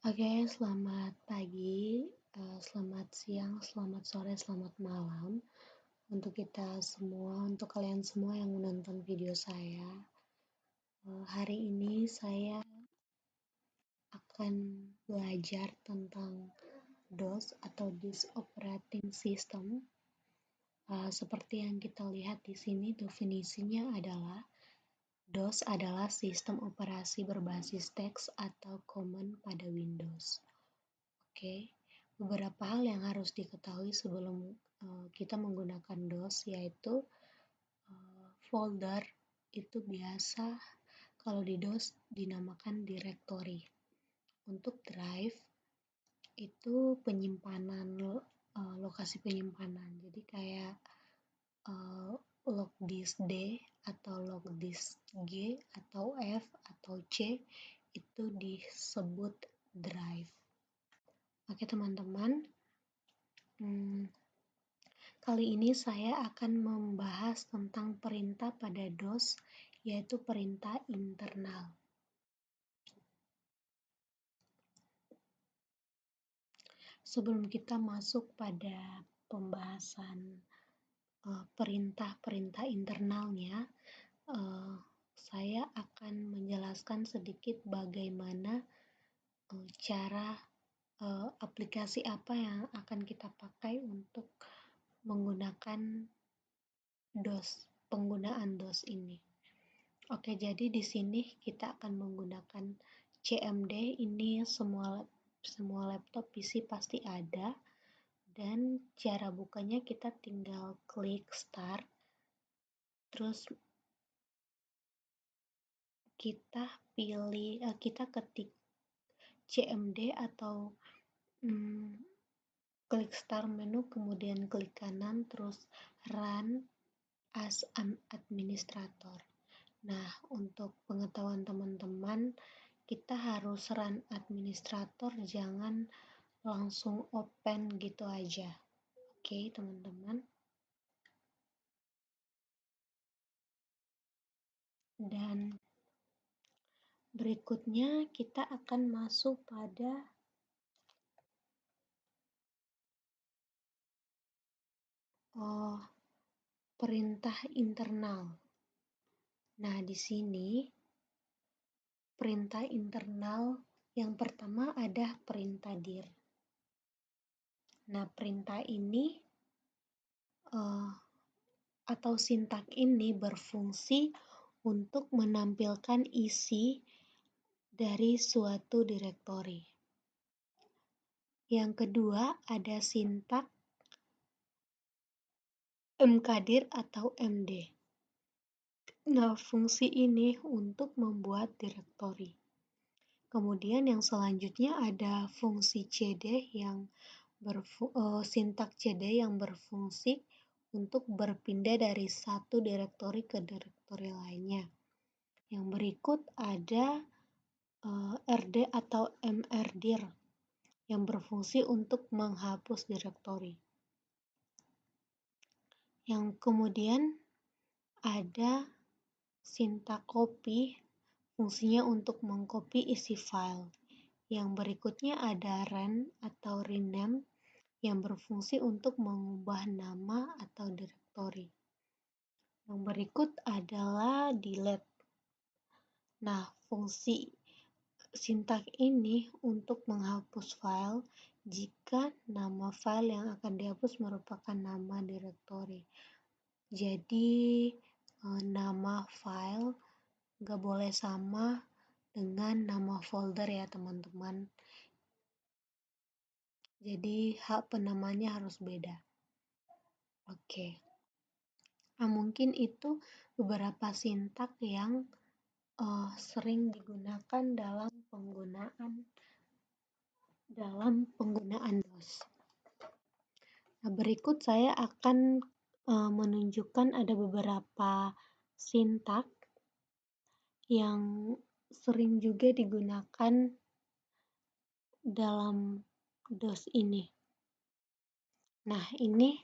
Oke, selamat pagi, selamat siang, selamat sore, selamat malam untuk kita semua, untuk kalian semua yang menonton video saya. Hari ini saya akan belajar tentang DOS atau Disk Operating System. Seperti yang kita lihat di sini, definisinya adalah DOS adalah sistem operasi berbasis teks atau command pada Windows. Oke, beberapa hal yang harus diketahui sebelum kita menggunakan DOS yaitu folder itu biasa kalau di DOS dinamakan directory. Untuk drive itu penyimpanan lokasi penyimpanan. Jadi kayak log disk D atau log disk G atau F atau C itu disebut drive. Oke teman-teman, kali ini saya akan membahas tentang perintah pada DOS, yaitu perintah internal. Sebelum kita masuk pada pembahasan perintah-perintah internalnya, saya akan menjelaskan sedikit bagaimana cara aplikasi apa yang akan kita pakai untuk menggunakan DOS, penggunaan DOS ini. Oke, jadi di sini kita akan menggunakan CMD. Ini semua laptop PC pasti ada, dan cara bukanya kita tinggal klik start, terus kita ketik CMD atau klik start menu, kemudian klik kanan, terus run as an administrator. Nah, untuk pengetahuan teman-teman, kita harus run administrator, jangan langsung open gitu aja. Oke, teman-teman. Dan berikutnya kita akan masuk pada perintah internal. Nah, di sini perintah internal yang pertama ada perintah dir. Nah, perintah ini atau sintak ini berfungsi untuk menampilkan isi dari suatu direktori. Yang kedua ada sintak mkdir atau md. Nah, fungsi ini untuk membuat direktori. Kemudian yang selanjutnya ada fungsi cd yang sintak cd yang berfungsi untuk berpindah dari satu direktori ke direktori lainnya. Yang berikut ada rd atau mrdir yang berfungsi untuk menghapus direktori. Yang kemudian ada sintak copy, fungsinya untuk mengcopy isi file. Yang berikutnya ada ren atau rename yang berfungsi untuk mengubah nama atau direktori. Yang berikut adalah delete. Nah, fungsi sintak ini untuk menghapus file jika nama file yang akan dihapus merupakan nama direktori. Jadi, nama file gak boleh sama dengan nama folder ya teman-teman. Jadi hak penamanya harus beda. Oke. Nah, mungkin itu beberapa sintak yang sering digunakan dalam penggunaan DOS. Nah, berikut saya akan menunjukkan ada beberapa sintak yang sering juga digunakan dalam DOS ini. Nah, ini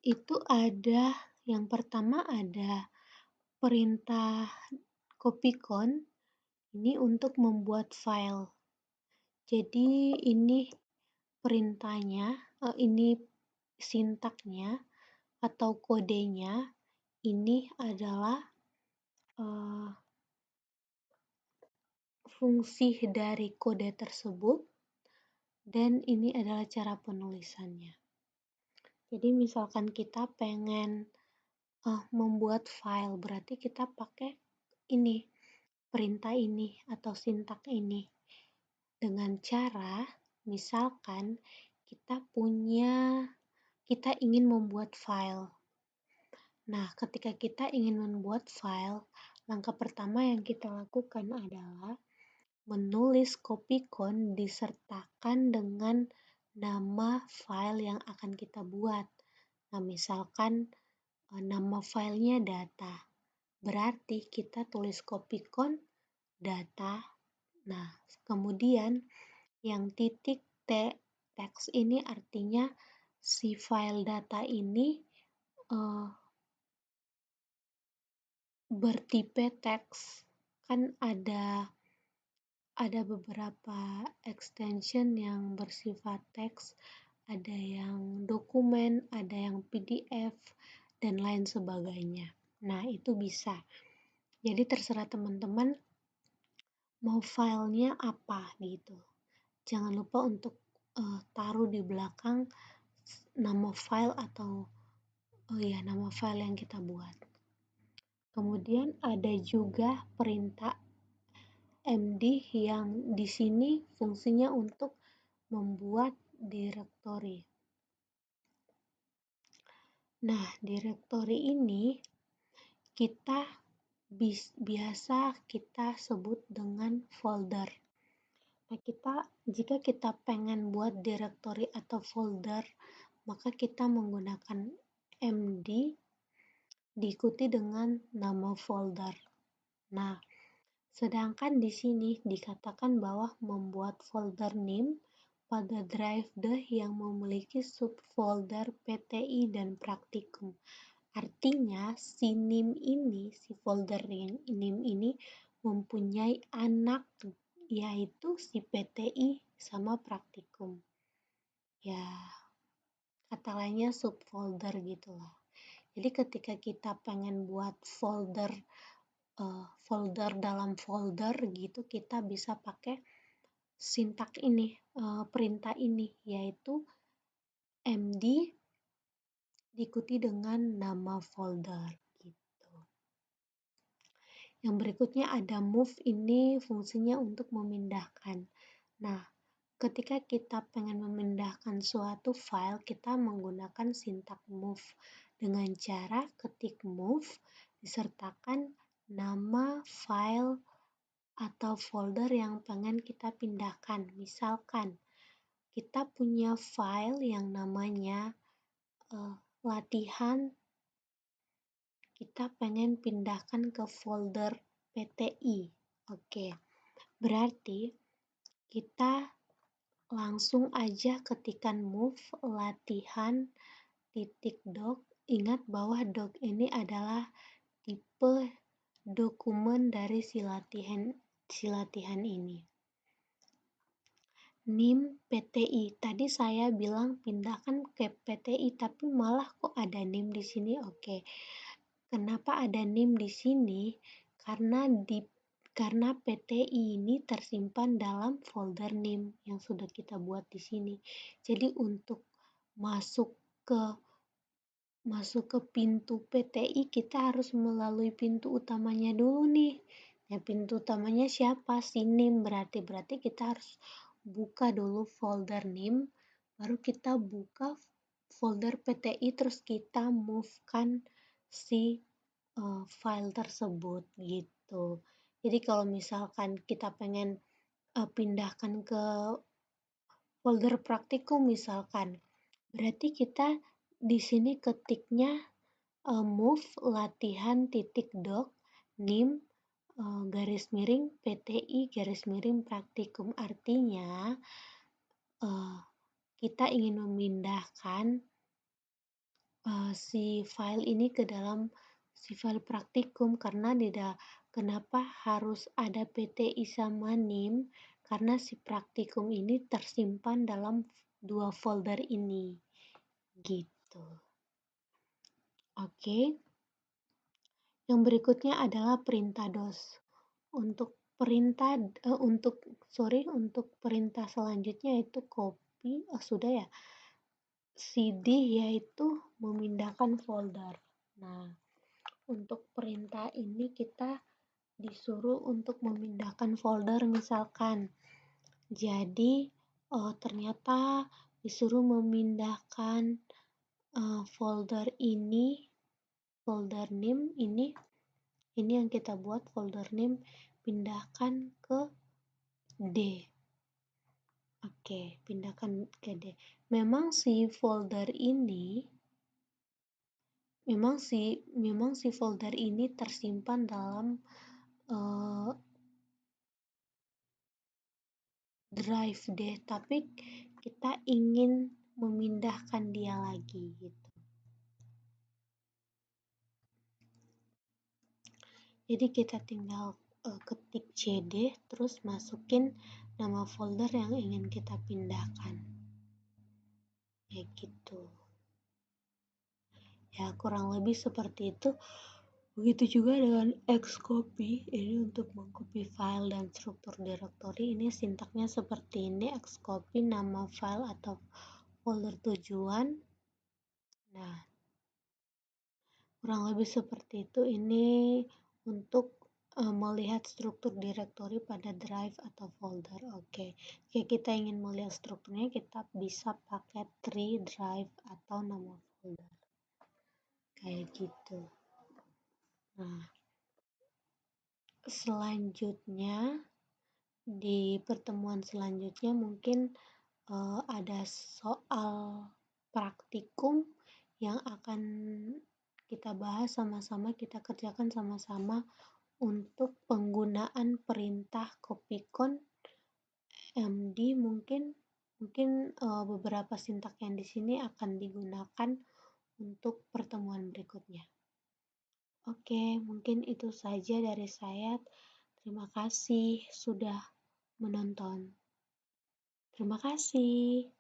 itu ada yang pertama ada perintah copycon Ini untuk membuat file. Jadi ini perintahnya, ini sintaknya atau kodenya. Ini adalah fungsi dari kode tersebut, dan ini adalah cara penulisannya. Jadi misalkan kita pengen membuat file, berarti kita pakai ini, perintah ini atau sintak ini. Dengan cara, misalkan kita ingin membuat file. Nah, ketika kita ingin membuat file, langkah pertama yang kita lakukan adalah menulis copycon disertakan dengan nama file yang akan kita buat. Nah, misalkan nama filenya data. Berarti kita tulis copycon data. Nah, kemudian yang titik teks ini artinya si file data ini bertipe teks. Kan ada beberapa extension yang bersifat teks, ada yang dokumen, ada yang PDF, dan lain sebagainya. Nah, itu bisa. Jadi terserah teman-teman mau filenya apa gitu. Jangan lupa untuk taruh di belakang nama file atau nama file yang kita buat. Kemudian ada juga perintah md yang di sini fungsinya untuk membuat direktori. Nah, direktori ini biasa kita sebut dengan folder. Nah, jika kita pengen buat direktori atau folder, maka kita menggunakan md diikuti dengan nama folder. Nah, sedangkan di sini dikatakan bahwa membuat folder name pada drive D yang memiliki subfolder PTI dan praktikum. Artinya, si folder name ini mempunyai anak, yaitu si PTI sama praktikum. Ya, kata lainnya subfolder gitu lah. Jadi ketika kita pengen buat folder dalam folder gitu, kita bisa pakai sintak ini, perintah ini, yaitu md diikuti dengan nama folder gitu. Yang berikutnya ada move, ini fungsinya untuk memindahkan. Nah, ketika kita pengen memindahkan suatu file, kita menggunakan sintak move dengan cara ketik move disertakan nama file atau folder yang pengen kita pindahkan. Misalkan kita punya file yang namanya latihan, kita pengen pindahkan ke folder PTI. Oke, berarti kita langsung aja ketikan move latihan .doc. Ingat bahwa doc ini adalah tipe dokumen dari si latihan ini. NIM PTI. Tadi saya bilang pindahkan ke PTI, tapi malah kok ada NIM di sini. Oke. Kenapa ada NIM di sini? Karena PTI ini tersimpan dalam folder NIM yang sudah kita buat di sini. Jadi untuk masuk ke pintu PTI, kita harus melalui pintu utamanya dulu nih. Ya, pintu utamanya siapa? Si NIM. Berarti kita harus buka dulu folder NIM, baru kita buka folder PTI, terus kita move-kan si file tersebut gitu. Jadi kalau misalkan kita pengen pindahkan ke folder praktikum misalkan, berarti kita di sini ketiknya move latihan .doc nim garis miring PTI garis miring praktikum. Artinya kita ingin memindahkan si file ini ke dalam si file praktikum karena kenapa harus ada PTI sama NIM, karena si praktikum ini tersimpan dalam 2 folder ini gitu. Oke. Yang berikutnya adalah perintah DOS. Untuk untuk perintah selanjutnya itu copy, sudah ya. CD yaitu memindahkan folder. Nah, untuk perintah ini kita disuruh untuk memindahkan folder misalkan. Jadi ternyata disuruh memindahkan folder ini, folder name ini yang kita buat folder name, pindahkan ke D. Oke, pindahkan ke D. Memang si folder ini tersimpan dalam drive D, tapi kita ingin memindahkan dia lagi gitu. Jadi kita tinggal ketik cd terus masukin nama folder yang ingin kita pindahkan. Kayak gitu. Ya, kurang lebih seperti itu. Begitu juga dengan xcopy, ini untuk mengcopy file dan struktur directory. Ini sintaknya seperti ini, xcopy nama file atau folder tujuan. Nah, kurang lebih seperti itu. Ini untuk melihat struktur directory pada drive atau folder. Oke, kita ingin melihat strukturnya, kita bisa pakai tree, drive, atau nama folder. Kayak gitu. Nah, selanjutnya di pertemuan selanjutnya mungkin ada soal praktikum yang akan kita bahas sama-sama, kita kerjakan sama-sama untuk penggunaan perintah copycon md. Mungkin beberapa sintak yang di sini akan digunakan untuk pertemuan berikutnya. Oke, mungkin itu saja dari saya. Terima kasih sudah menonton. Terima kasih.